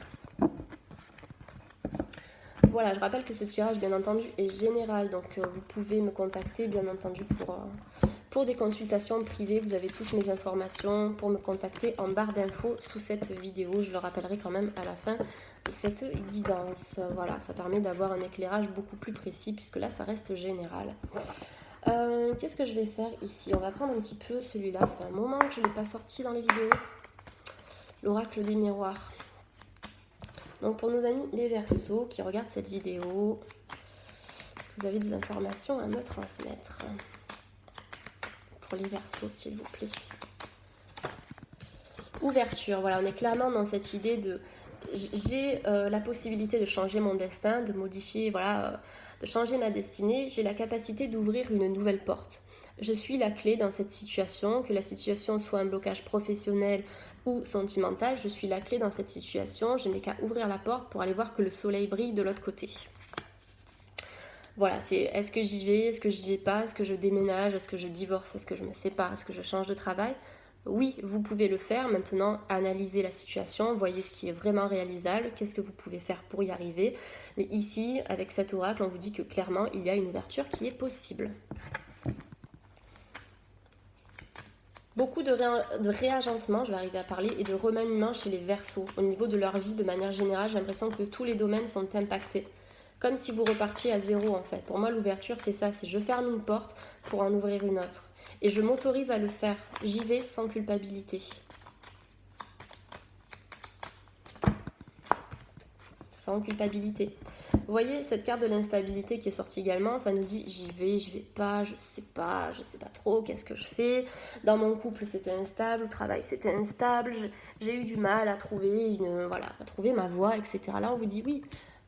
Voilà, je rappelle que ce tirage, bien entendu, est général. Donc vous pouvez me contacter, bien entendu, pour des consultations privées. Vous avez toutes mes informations pour me contacter en barre d'infos sous cette vidéo. Je le rappellerai quand même à la fin de cette guidance. Voilà, ça permet d'avoir un éclairage beaucoup plus précis puisque là, ça reste général. Qu'est-ce que je vais faire ici? On va prendre un petit peu celui-là. Ça fait un moment que je ne l'ai pas sorti dans les vidéos. L'oracle des miroirs. Donc pour nos amis les Verseaux qui regardent cette vidéo, est-ce que vous avez des informations à me transmettre? Pour les Verseaux, s'il vous plaît. Ouverture, voilà, on est clairement dans cette idée de... J'ai la possibilité de changer mon destin, de modifier, voilà, de changer ma destinée. J'ai la capacité d'ouvrir une nouvelle porte. Je suis la clé dans cette situation, que la situation soit un blocage professionnel ou sentimental, je suis la clé dans cette situation, je n'ai qu'à ouvrir la porte pour aller voir que le soleil brille de l'autre côté. Voilà, c'est est-ce que j'y vais, est-ce que j'y vais pas, est-ce que je déménage, est-ce que je divorce, est-ce que je me sépare, est-ce que je change de travail? Oui, vous pouvez le faire. Maintenant, analysez la situation, voyez ce qui est vraiment réalisable, qu'est-ce que vous pouvez faire pour y arriver. Mais ici, avec cet oracle, on vous dit que clairement, il y a une ouverture qui est possible. Beaucoup de réagencement, je vais arriver à parler, et de remaniement chez les Verseaux. Au niveau de leur vie, de manière générale, j'ai l'impression que tous les domaines sont impactés. Comme si vous repartiez à zéro, en fait. Pour moi, l'ouverture, c'est ça. C'est je ferme une porte pour en ouvrir une autre. Et je m'autorise à le faire. J'y vais sans culpabilité. sans culpabilité. Vous voyez, cette carte de l'instabilité qui est sortie également, ça nous dit j'y vais pas, je sais pas trop, qu'est-ce que je fais. Dans mon couple, c'était instable, au travail, c'était instable, j'ai eu du mal à trouver, à trouver ma voie, etc. Là, on vous dit oui,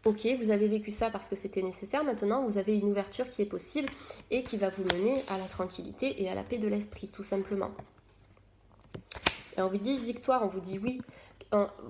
ok, vous avez vécu ça parce que c'était nécessaire, maintenant vous avez une ouverture qui est possible et qui va vous mener à la tranquillité et à la paix de l'esprit, tout simplement. Et on vous dit victoire, on vous dit oui.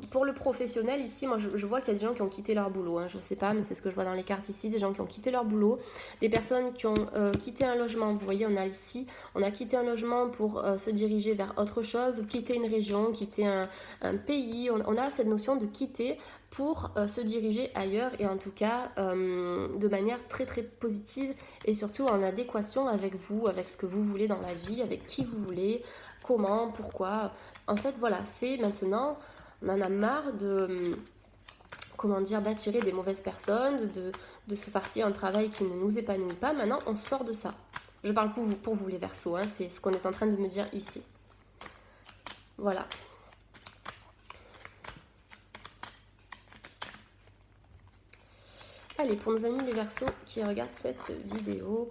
Pour le professionnel, ici, moi je vois qu'il y a des gens qui ont quitté leur boulot, je ne sais pas, mais c'est ce que je vois dans les cartes ici, des gens qui ont quitté leur boulot, des personnes qui ont quitté un logement. Vous voyez, on a quitté un logement pour se diriger vers autre chose, quitter une région, quitter un pays. On a cette notion de quitter pour se diriger ailleurs, et en tout cas de manière très très positive et surtout en adéquation avec vous, avec ce que vous voulez dans la vie, avec qui vous voulez, comment, pourquoi. En fait, voilà, c'est maintenant... On en a marre d'attirer des mauvaises personnes, de se farcir un travail qui ne nous épanouit pas. Maintenant, on sort de ça. Je parle pour vous les Verseaux, c'est ce qu'on est en train de me dire ici. Voilà. Allez, pour nos amis les Verseaux qui regardent cette vidéo,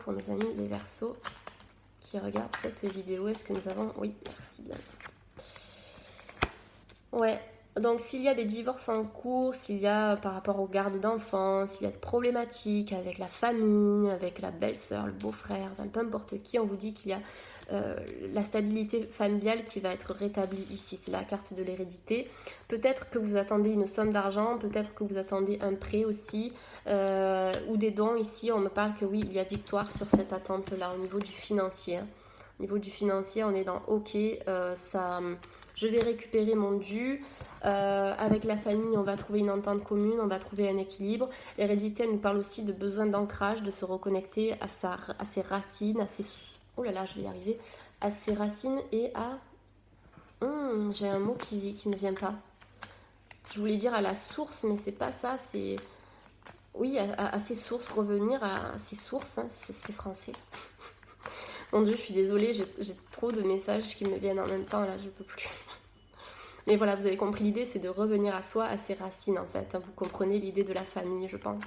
est-ce que nous avons... Oui, merci bien. Ouais, donc s'il y a des divorces en cours, s'il y a par rapport aux gardes d'enfants, s'il y a des problématiques avec la famille, avec la belle-sœur, le beau-frère, peu importe qui, on vous dit qu'il y a la stabilité familiale qui va être rétablie ici. C'est la carte de l'hérédité. Peut-être que vous attendez une somme d'argent, peut-être que vous attendez un prêt aussi, ou des dons. Ici, on me parle que oui, il y a victoire sur cette attente-là au niveau du financier. Au niveau du financier, on est dans OK, je vais récupérer mon dû. Avec la famille, on va trouver une entente commune, on va trouver un équilibre. L'hérédité, elle nous parle aussi de besoin d'ancrage, de se reconnecter à ses racines, oh là là, je vais y arriver, à ses racines et à... j'ai un mot qui ne vient pas. Je voulais dire à la source, mais c'est pas ça, c'est... Oui, à ses sources, revenir à ses sources, c'est français. Mon Dieu, je suis désolée, j'ai trop de messages qui me viennent en même temps, là, je peux plus. Mais voilà, vous avez compris l'idée, c'est de revenir à soi, à ses racines, en fait. Vous comprenez l'idée de la famille, je pense.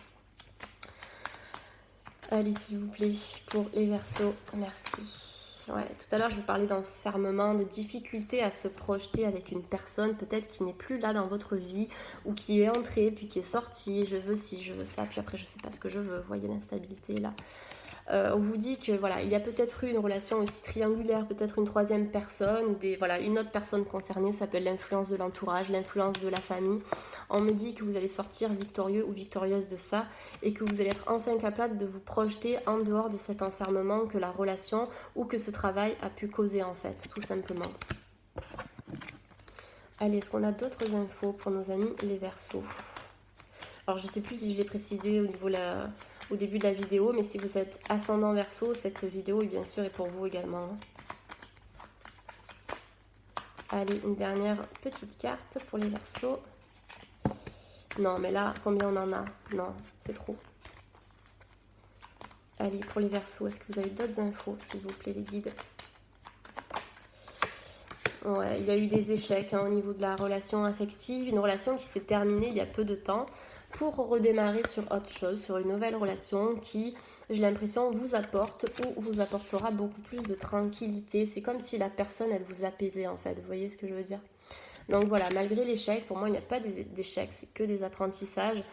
Allez, s'il vous plaît, pour les Verseaux, merci. Ouais, tout à l'heure, je vous parlais d'enfermement, de difficulté à se projeter avec une personne, peut-être qui n'est plus là dans votre vie, ou qui est entrée, puis qui est sortie, je veux ci, je veux ça, puis après, je sais pas ce que je veux, vous voyez l'instabilité, là. On vous dit que voilà, il y a peut-être eu une relation aussi triangulaire, peut-être une troisième personne, ou une autre personne concernée, ça peut être l'influence de l'entourage, l'influence de la famille. On me dit que vous allez sortir victorieux ou victorieuse de ça et que vous allez être enfin capable de vous projeter en dehors de cet enfermement que la relation ou que ce travail a pu causer en fait, tout simplement. Allez, est-ce qu'on a d'autres infos pour nos amis les Verseaux? Alors je ne sais plus si je l'ai précisé au début de la vidéo, mais si vous êtes ascendant Verseau, cette vidéo est bien sûr pour vous également. Allez, une dernière petite carte pour les Verseaux. Non, mais là, combien on en a? Non, c'est trop. Allez, pour les Verseaux, est-ce que vous avez d'autres infos, s'il vous plaît, les guides? Ouais, il y a eu des échecs au niveau de la relation affective, une relation qui s'est terminée il y a peu de temps, pour redémarrer sur autre chose, sur une nouvelle relation qui, j'ai l'impression, vous apporte ou vous apportera beaucoup plus de tranquillité. C'est comme si la personne, elle vous apaisait en fait, vous voyez ce que je veux dire? Donc voilà, malgré l'échec, pour moi, il n'y a pas d'échec, c'est que des apprentissages.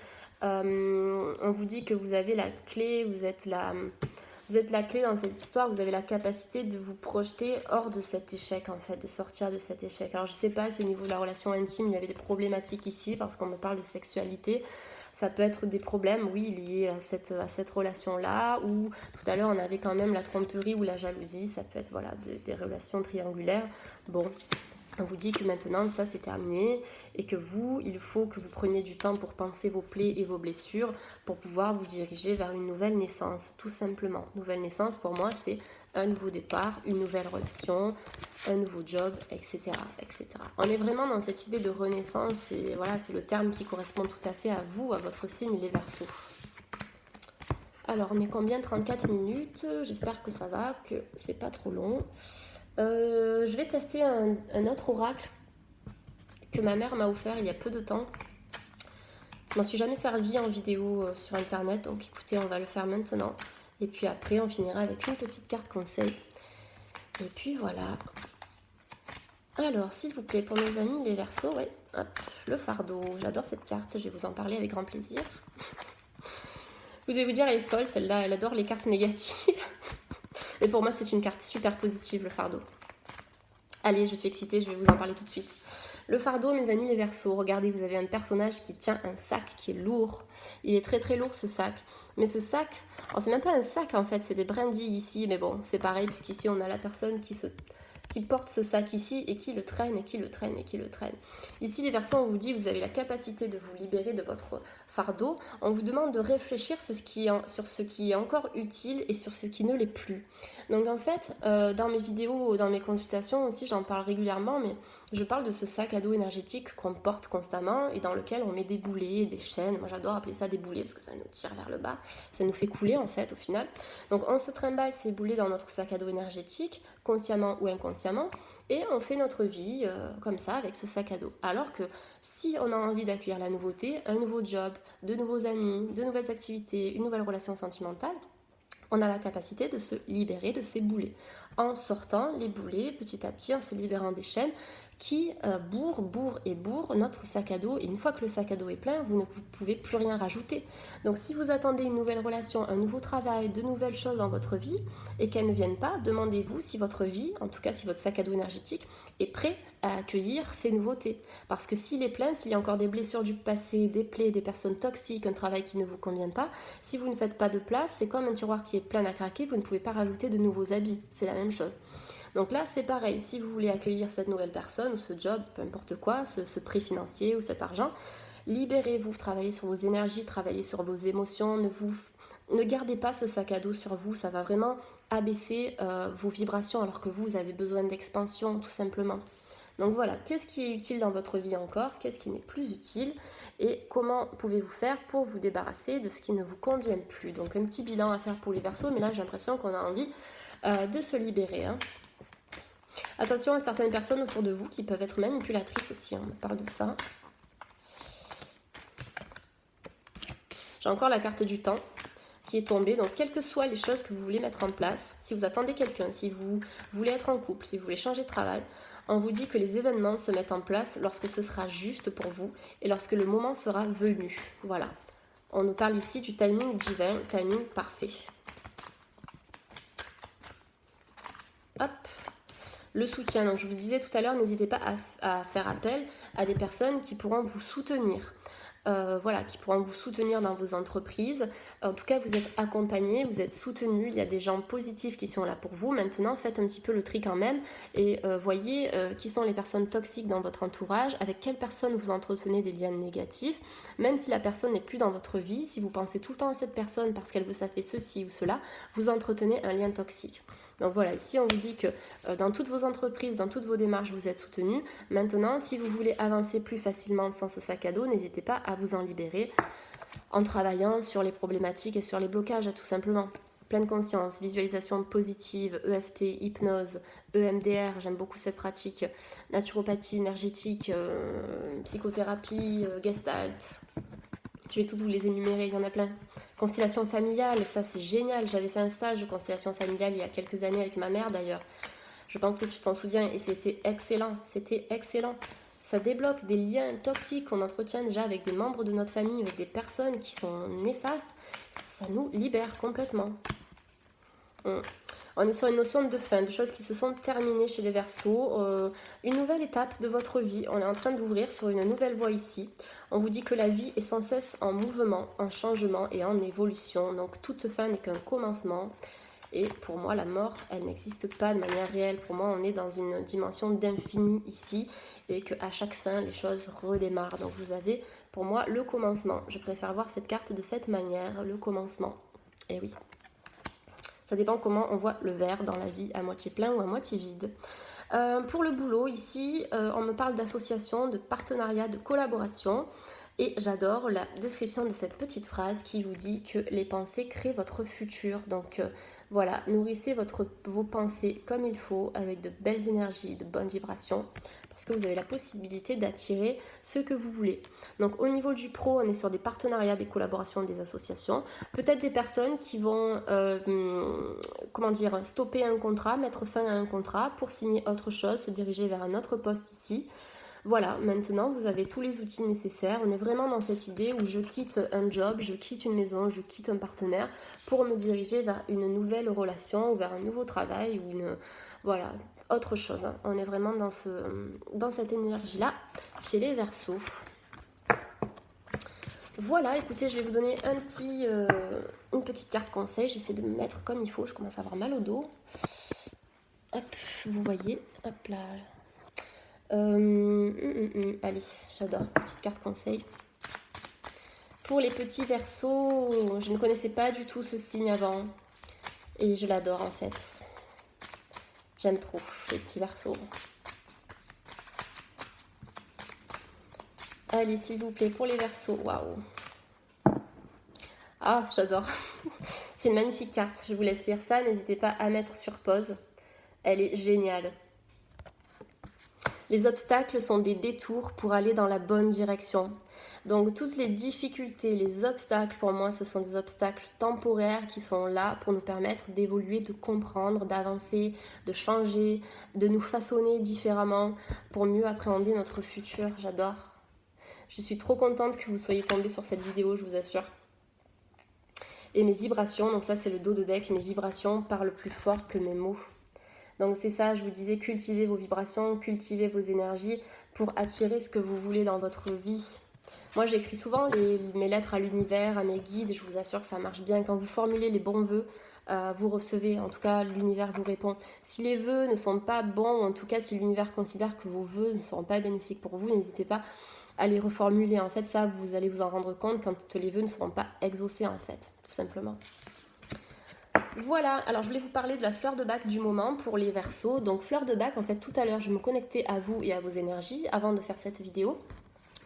On vous dit que vous avez la clé, vous êtes la clé dans cette histoire, vous avez la capacité de vous projeter hors de cet échec en fait, de sortir de cet échec. Alors je sais pas si au niveau de la relation intime il y avait des problématiques ici parce qu'on me parle de sexualité. Ça peut être des problèmes, oui, liés à cette relation-là, ou tout à l'heure on avait quand même la tromperie ou la jalousie, ça peut être des relations triangulaires. Bon, on vous dit que maintenant ça c'est terminé et que il faut que vous preniez du temps pour penser vos plaies et vos blessures pour pouvoir vous diriger vers une nouvelle naissance, tout simplement. Nouvelle naissance pour moi c'est un nouveau départ, une nouvelle relation, un nouveau job, etc., etc. On est vraiment dans cette idée de renaissance et voilà, c'est le terme qui correspond tout à fait à vous, à votre signe, les Verseaux. Alors on est combien? 34 minutes, j'espère que ça va, que c'est pas trop long. Je vais tester un autre oracle que ma mère m'a offert il y a peu de temps. Je m'en suis jamais servi en vidéo sur internet, donc écoutez, on va le faire maintenant. Et puis après, on finira avec une petite carte conseil. Et puis voilà. Alors, s'il vous plaît, pour mes amis les Verseaux, ouais, hop, le fardeau. J'adore cette carte, je vais vous en parler avec grand plaisir. Vous devez vous dire, elle est folle, celle-là, elle adore les cartes négatives. Mais pour moi, c'est une carte super positive, le fardeau. Allez, je suis excitée, je vais vous en parler tout de suite. Le fardeau, mes amis les Verseaux, regardez, vous avez un personnage qui tient un sac qui est lourd. Il est très très lourd ce sac. Mais ce sac, alors c'est même pas un sac en fait, c'est des brindilles ici, mais bon, c'est pareil, puisqu'ici on a la personne qui porte ce sac ici et qui le traîne et qui le traîne et qui le traîne. Ici, les Verseaux, on vous dit, vous avez la capacité de vous libérer de votre fardeau. On vous demande de réfléchir sur ce qui est encore utile et sur ce qui ne l'est plus. Donc en fait, dans mes vidéos, dans mes consultations aussi, j'en parle régulièrement, mais je parle de ce sac à dos énergétique qu'on porte constamment et dans lequel on met des boulets, des chaînes. Moi, j'adore appeler ça des boulets parce que ça nous tire vers le bas. Ça nous fait couler en fait au final. Donc on se trimballe ces boulets dans notre sac à dos énergétique, consciemment ou inconsciemment, et on fait notre vie comme ça avec ce sac à dos. Alors que si on a envie d'accueillir la nouveauté, un nouveau job, de nouveaux amis, de nouvelles activités, une nouvelle relation sentimentale, on a la capacité de se libérer de ces boulets en sortant les boulets petit à petit, en se libérant des chaînes qui bourrent notre sac à dos. Et une fois que le sac à dos est plein, vous ne pouvez plus rien rajouter. Donc si vous attendez une nouvelle relation, un nouveau travail, de nouvelles choses dans votre vie et qu'elles ne viennent pas, demandez-vous si votre vie, en tout cas si votre sac à dos énergétique, est prêt à accueillir ces nouveautés. Parce que s'il est plein, s'il y a encore des blessures du passé, des plaies, des personnes toxiques, un travail qui ne vous convient pas, si vous ne faites pas de place, c'est comme un tiroir qui est plein à craquer, vous ne pouvez pas rajouter de nouveaux habits. C'est la même chose. Donc là, c'est pareil. Si vous voulez accueillir cette nouvelle personne ou ce job, peu importe quoi, ce prêt financier ou cet argent, libérez-vous, travaillez sur vos énergies, travaillez sur vos émotions, ne gardez pas ce sac à dos sur vous, ça va vraiment abaisser vos vibrations alors que vous avez besoin d'expansion tout simplement. Donc voilà, qu'est-ce qui est utile dans votre vie encore, qu'est-ce qui n'est plus utile et comment pouvez-vous faire pour vous débarrasser de ce qui ne vous convient plus. Donc un petit bilan à faire pour les Verseaux, mais là j'ai l'impression qu'on a envie de se libérer. Attention à certaines personnes autour de vous qui peuvent être manipulatrices aussi, on parle de ça. J'ai encore la carte du temps qui est tombée, donc quelles que soient les choses que vous voulez mettre en place, si vous attendez quelqu'un, si vous voulez être en couple, si vous voulez changer de travail, on vous dit que les événements se mettent en place lorsque ce sera juste pour vous et lorsque le moment sera venu. Voilà. On nous parle ici du timing divin, timing parfait. Hop. Le soutien, donc je vous disais tout à l'heure, n'hésitez pas à faire appel à des personnes qui pourront vous soutenir. Voilà, qui pourront vous soutenir dans vos entreprises. En tout cas, vous êtes accompagné, vous êtes soutenu, il y a des gens positifs qui sont là pour vous. Maintenant, faites un petit peu le tri quand même et voyez qui sont les personnes toxiques dans votre entourage, avec quelles personnes vous entretenez des liens négatifs. Même si la personne n'est plus dans votre vie, si vous pensez tout le temps à cette personne parce qu'elle vous a fait ceci ou cela, vous entretenez un lien toxique. Donc voilà, ici on vous dit que dans toutes vos entreprises, dans toutes vos démarches, vous êtes soutenu. Maintenant, si vous voulez avancer plus facilement sans ce sac à dos, n'hésitez pas à vous en libérer en travaillant sur les problématiques et sur les blocages, tout simplement. Pleine conscience, visualisation positive, EFT, hypnose, EMDR, j'aime beaucoup cette pratique, naturopathie énergétique, psychothérapie, gestalt. Je vais toutes vous les énumérer, il y en a plein. Constellation familiale, ça c'est génial. J'avais fait un stage de constellation familiale il y a quelques années avec ma mère d'ailleurs. Je pense que tu t'en souviens et c'était excellent. C'était excellent. Ça débloque des liens toxiques qu'on entretient déjà avec des membres de notre famille, avec des personnes qui sont néfastes. Ça nous libère complètement. On est sur une notion de fin, de choses qui se sont terminées chez les Verseaux. Une nouvelle étape de votre vie. On est en train d'ouvrir sur une nouvelle voie ici. On vous dit que la vie est sans cesse en mouvement, en changement et en évolution. Donc toute fin n'est qu'un commencement. Et pour moi, la mort, elle n'existe pas de manière réelle. Pour moi, on est dans une dimension d'infini ici. Et qu'à chaque fin, les choses redémarrent. Donc vous avez, pour moi, le commencement. Je préfère voir cette carte de cette manière, le commencement. Et oui. Ça dépend comment on voit le verre dans la vie, à moitié plein ou à moitié vide. Pour le boulot, ici, on me parle d'association, de partenariat, de collaboration. Et j'adore la description de cette petite phrase qui vous dit que les pensées créent votre futur. Donc voilà, nourrissez vos pensées comme il faut, avec de belles énergies, de bonnes vibrations. parce que vous avez la possibilité d'attirer ce que vous voulez. Donc au niveau du pro, on est sur des partenariats, des collaborations, des associations, peut-être des personnes qui vont stopper un contrat, mettre fin à un contrat pour signer autre chose, se diriger vers un autre poste ici. Voilà, maintenant vous avez tous les outils nécessaires. On est vraiment dans cette idée où je quitte un job, je quitte une maison, je quitte un partenaire pour me diriger vers une nouvelle relation ou vers un nouveau travail ou autre chose. On est vraiment dans cette énergie-là chez les Verseaux. Voilà, écoutez, je vais vous donner une petite carte conseil. J'essaie de me mettre comme il faut, je commence à avoir mal au dos. Hop, vous voyez, hop là. Allez, j'adore, petite carte conseil. Pour les petits Verseaux, je ne connaissais pas du tout ce signe avant. Et je l'adore en fait. J'aime trop les petits Verseaux. Allez, s'il vous plaît, pour les Verseaux, waouh. Ah, j'adore. C'est une magnifique carte. Je vous laisse lire ça. N'hésitez pas à mettre sur pause. Elle est géniale. Les obstacles sont des détours pour aller dans la bonne direction. Donc toutes les difficultés, les obstacles, pour moi, ce sont des obstacles temporaires qui sont là pour nous permettre d'évoluer, de comprendre, d'avancer, de changer, de nous façonner différemment pour mieux appréhender notre futur. J'adore. Je suis trop contente que vous soyez tombés sur cette vidéo, je vous assure. Et mes vibrations, donc ça c'est le dos de deck, mes vibrations parlent plus fort que mes mots. Donc c'est ça, je vous disais, cultivez vos vibrations, cultivez vos énergies pour attirer ce que vous voulez dans votre vie. Moi j'écris souvent mes lettres à l'univers, à mes guides, je vous assure que ça marche bien. Quand vous formulez les bons vœux, vous recevez, en tout cas l'univers vous répond. Si les vœux ne sont pas bons, ou en tout cas si l'univers considère que vos vœux ne seront pas bénéfiques pour vous, n'hésitez pas à les reformuler. En fait ça, vous allez vous en rendre compte quand les vœux ne seront pas exaucés en fait, tout simplement. Voilà, alors je voulais vous parler de la fleur de bac du moment pour les Verseaux. Donc fleur de bac, en fait tout à l'heure je me connectais à vous et à vos énergies avant de faire cette vidéo.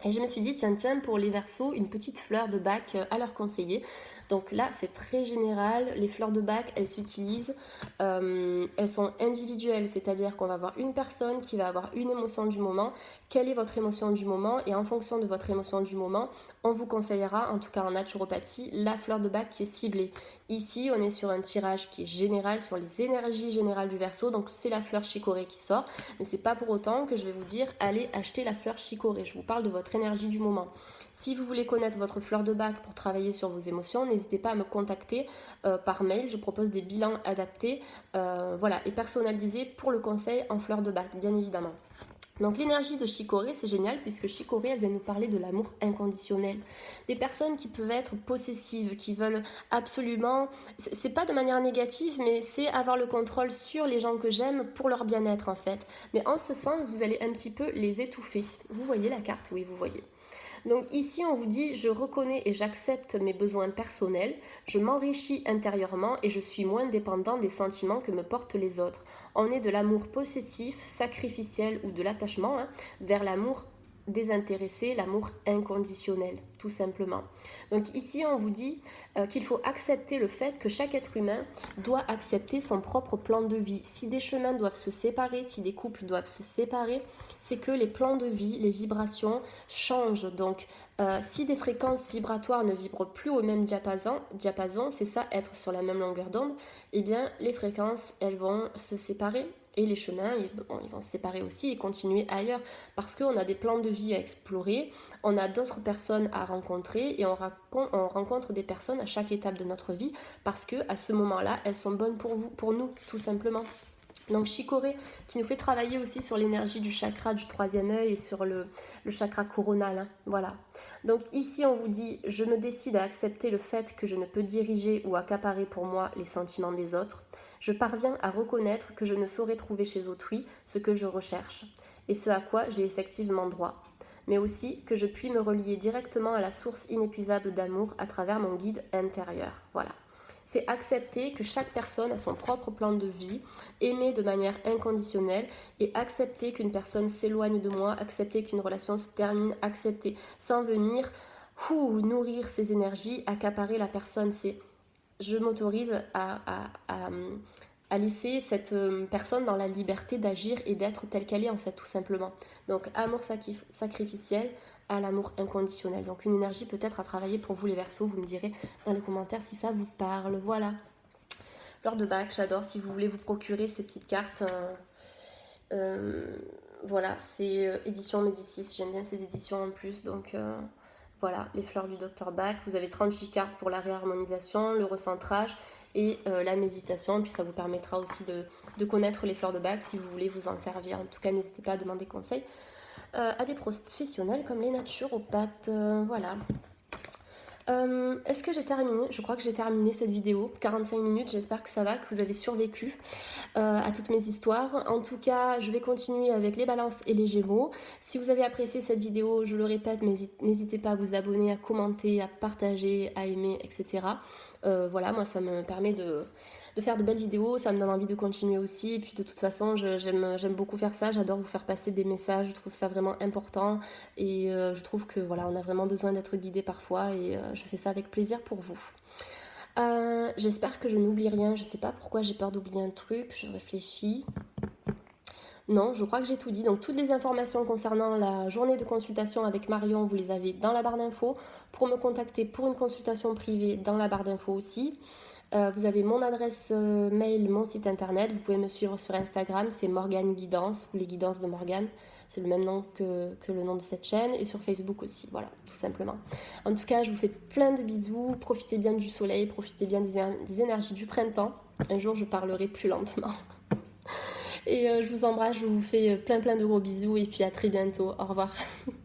Et je me suis dit tiens pour les Verseaux, une petite fleur de bac à leur conseiller. Donc là c'est très général, les fleurs de bac elles s'utilisent, elles sont individuelles, c'est-à-dire qu'on va avoir une personne qui va avoir une émotion du moment, quelle est votre émotion du moment et en fonction de votre émotion du moment, on vous conseillera, en tout cas en naturopathie, la fleur de bac qui est ciblée. Ici on est sur un tirage qui est général sur les énergies générales du Verseau, donc c'est la fleur chicorée qui sort, mais c'est pas pour autant que je vais vous dire allez acheter la fleur chicorée, je vous parle de votre énergie du moment. Si vous voulez connaître votre fleur de bac pour travailler sur vos émotions, n'hésitez pas à me contacter par mail. Je propose des bilans adaptés et personnalisés pour le conseil en fleur de bac, bien évidemment. Donc l'énergie de Chicorée, c'est génial puisque Chicorée, elle vient nous parler de l'amour inconditionnel. Des personnes qui peuvent être possessives, qui veulent absolument, c'est pas de manière négative, mais c'est avoir le contrôle sur les gens que j'aime pour leur bien-être en fait. Mais en ce sens, vous allez un petit peu les étouffer. Vous voyez la carte? Oui, vous voyez. Donc ici, on vous dit, je reconnais et j'accepte mes besoins personnels, je m'enrichis intérieurement et je suis moins dépendant des sentiments que me portent les autres. On est de l'amour possessif, sacrificiel ou de l'attachement vers l'amour désintéressé, l'amour inconditionnel, tout simplement. Donc ici, on vous dit qu'il faut accepter le fait que chaque être humain doit accepter son propre plan de vie. Si des chemins doivent se séparer, si des couples doivent se séparer, c'est que les plans de vie, les vibrations changent. Donc si des fréquences vibratoires ne vibrent plus au même diapason, c'est ça, être sur la même longueur d'onde, eh bien les fréquences, elles vont se séparer. Et les chemins, ils vont se séparer aussi et continuer ailleurs parce qu'on a des plans de vie à explorer, on a d'autres personnes à rencontrer et on rencontre des personnes à chaque étape de notre vie parce que à ce moment-là, elles sont bonnes pour nous, tout simplement. Donc Chicorée qui nous fait travailler aussi sur l'énergie du chakra du troisième œil et sur le chakra coronal. Voilà. Donc ici on vous dit, je me décide à accepter le fait que je ne peux diriger ou accaparer pour moi les sentiments des autres. Je parviens à reconnaître que je ne saurais trouver chez autrui ce que je recherche et ce à quoi j'ai effectivement droit, mais aussi que je puis me relier directement à la source inépuisable d'amour à travers mon guide intérieur. Voilà. C'est accepter que chaque personne a son propre plan de vie, aimer de manière inconditionnelle et accepter qu'une personne s'éloigne de moi, accepter qu'une relation se termine, accepter sans venir nourrir ses énergies, accaparer la personne. C'est je m'autorise à à laisser cette personne dans la liberté d'agir et d'être telle qu'elle est en fait, tout simplement. Donc amour sacrificiel à l'amour inconditionnel. Donc une énergie peut-être à travailler pour vous les Verseaux, vous me direz dans les commentaires si ça vous parle. Voilà. Fleur de bac, j'adore. Si vous voulez vous procurer ces petites cartes, voilà, c'est édition Médicis. J'aime bien ces éditions en plus. Donc voilà, les fleurs du Dr Bach. Vous avez 38 cartes pour la réharmonisation, le recentrage et la méditation. Puis ça vous permettra aussi de connaître les fleurs de Bach si vous voulez vous en servir. En tout cas, n'hésitez pas à demander conseil à des professionnels comme les naturopathes. Voilà. Est-ce que j'ai terminé? Je crois que j'ai terminé cette vidéo, 45 minutes, j'espère que ça va, que vous avez survécu à toutes mes histoires. En tout cas, je vais continuer avec les balances et les gémeaux. Si vous avez apprécié cette vidéo, je le répète, n'hésitez pas à vous abonner, à commenter, à partager, à aimer, etc. Voilà, moi ça me permet de faire de belles vidéos, ça me donne envie de continuer aussi. Et puis de toute façon, j'aime beaucoup faire ça, j'adore vous faire passer des messages, je trouve ça vraiment important. Et je trouve que voilà, on a vraiment besoin d'être guidé parfois et je fais ça avec plaisir pour vous. J'espère que je n'oublie rien, je sais pas pourquoi j'ai peur d'oublier un truc, je réfléchis. Non, je crois que j'ai tout dit. Donc toutes les informations concernant la journée de consultation avec Marion, vous les avez dans la barre d'infos. Pour me contacter pour une consultation privée, dans la barre d'infos aussi. Vous avez mon adresse mail, mon site internet. Vous pouvez me suivre sur Instagram, c'est Morgane Guidance ou les guidances de Morgane. C'est le même nom que le nom de cette chaîne. Et sur Facebook aussi, voilà, tout simplement. En tout cas, je vous fais plein de bisous. Profitez bien du soleil, profitez bien des énergies du printemps. Un jour, je parlerai plus lentement. Et je vous embrasse, je vous fais plein de gros bisous et puis à très bientôt. Au revoir.